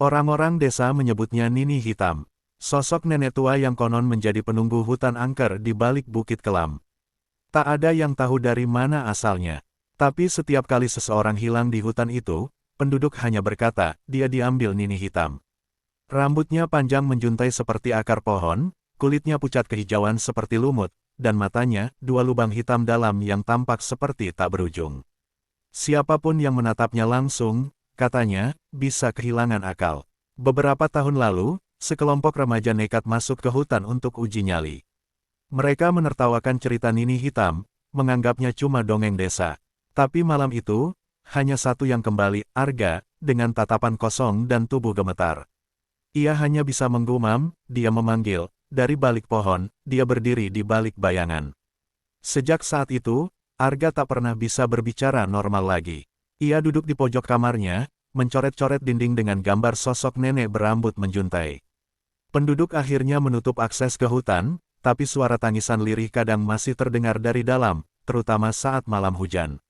Orang-orang desa menyebutnya Nini Hitam. Sosok nenek tua yang konon menjadi penunggu hutan angker di balik Bukit Kelam. Tak ada yang tahu dari mana asalnya. Tapi setiap kali seseorang hilang di hutan itu, penduduk hanya berkata, dia diambil Nini Hitam. Rambutnya panjang menjuntai seperti akar pohon, kulitnya pucat kehijauan seperti lumut, dan matanya, dua lubang hitam dalam yang tampak seperti tak berujung. Siapapun yang menatapnya langsung, katanya, bisa kehilangan akal. Beberapa tahun lalu, sekelompok remaja nekat masuk ke hutan untuk uji nyali. Mereka menertawakan cerita Nini Hitam, menganggapnya cuma dongeng desa. Tapi malam itu, hanya satu yang kembali, Arga, dengan tatapan kosong dan tubuh gemetar. Ia hanya bisa menggumam, dia memanggil, dari balik pohon, dia berdiri di balik bayangan. Sejak saat itu, Arga tak pernah bisa berbicara normal lagi. Ia duduk di pojok kamarnya, mencoret-coret dinding dengan gambar sosok nenek berambut menjuntai. Penduduk akhirnya menutup akses ke hutan, tapi suara tangisan lirih kadang masih terdengar dari dalam, terutama saat malam hujan.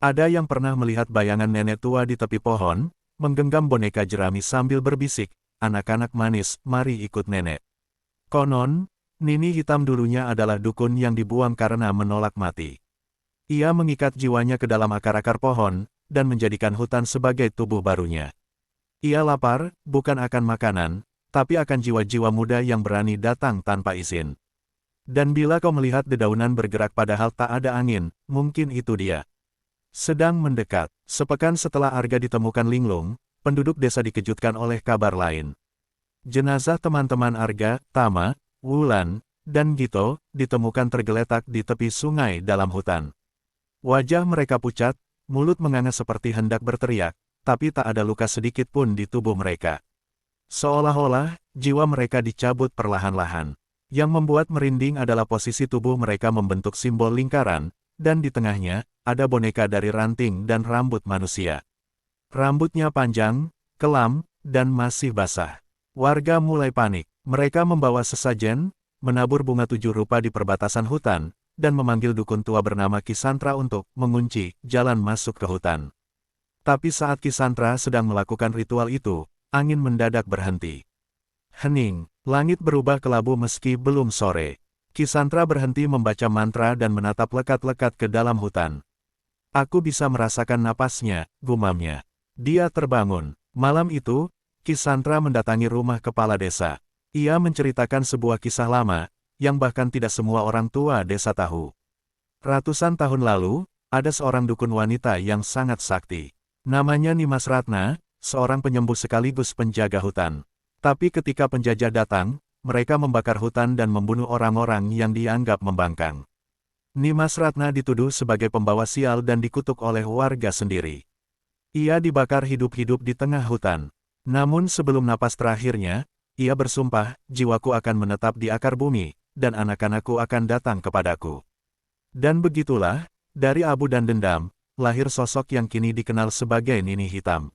Ada yang pernah melihat bayangan nenek tua di tepi pohon, menggenggam boneka jerami sambil berbisik, anak-anak manis, mari ikut nenek. Konon, Nini Hitam dulunya adalah dukun yang dibuang karena menolak mati. Ia mengikat jiwanya ke dalam akar-akar pohon, dan menjadikan hutan sebagai tubuh barunya. Ia lapar, bukan akan makanan, tapi akan jiwa-jiwa muda yang berani datang tanpa izin. Dan bila kau melihat dedaunan bergerak padahal tak ada angin, mungkin itu dia. Sedang mendekat. Sepekan setelah Arga ditemukan linglung, penduduk desa dikejutkan oleh kabar lain. Jenazah teman-teman Arga, Tama, Wulan, dan Gito, ditemukan tergeletak di tepi sungai dalam hutan. Wajah mereka pucat, mulut menganga seperti hendak berteriak, tapi tak ada luka sedikit pun di tubuh mereka. Seolah-olah, jiwa mereka dicabut perlahan-lahan. Yang membuat merinding adalah posisi tubuh mereka membentuk simbol lingkaran, dan di tengahnya, ada boneka dari ranting dan rambut manusia. Rambutnya panjang, kelam, dan masih basah. Warga mulai panik. Mereka membawa sesajen, menabur bunga 7 rupa di perbatasan hutan, dan memanggil dukun tua bernama Kisantra untuk mengunci jalan masuk ke hutan. Tapi saat Kisantra sedang melakukan ritual itu, angin mendadak berhenti. Hening, langit berubah kelabu meski belum sore. Kisantra berhenti membaca mantra dan menatap lekat-lekat ke dalam hutan. Aku bisa merasakan napasnya, gumamnya. Dia terbangun. Malam itu, Kisantra mendatangi rumah kepala desa. Ia menceritakan sebuah kisah lama, yang bahkan tidak semua orang tua desa tahu. Ratusan tahun lalu, ada seorang dukun wanita yang sangat sakti. Namanya Nimas Ratna, seorang penyembuh sekaligus penjaga hutan. Tapi ketika penjajah datang, mereka membakar hutan dan membunuh orang-orang yang dianggap membangkang. Nimas Ratna dituduh sebagai pembawa sial dan dikutuk oleh warga sendiri. Ia dibakar hidup-hidup di tengah hutan. Namun sebelum napas terakhirnya, ia bersumpah, jiwaku akan menetap di akar bumi, dan anak-anakku akan datang kepadaku. Dan begitulah, dari abu dan dendam, lahir sosok yang kini dikenal sebagai Nini Hitam.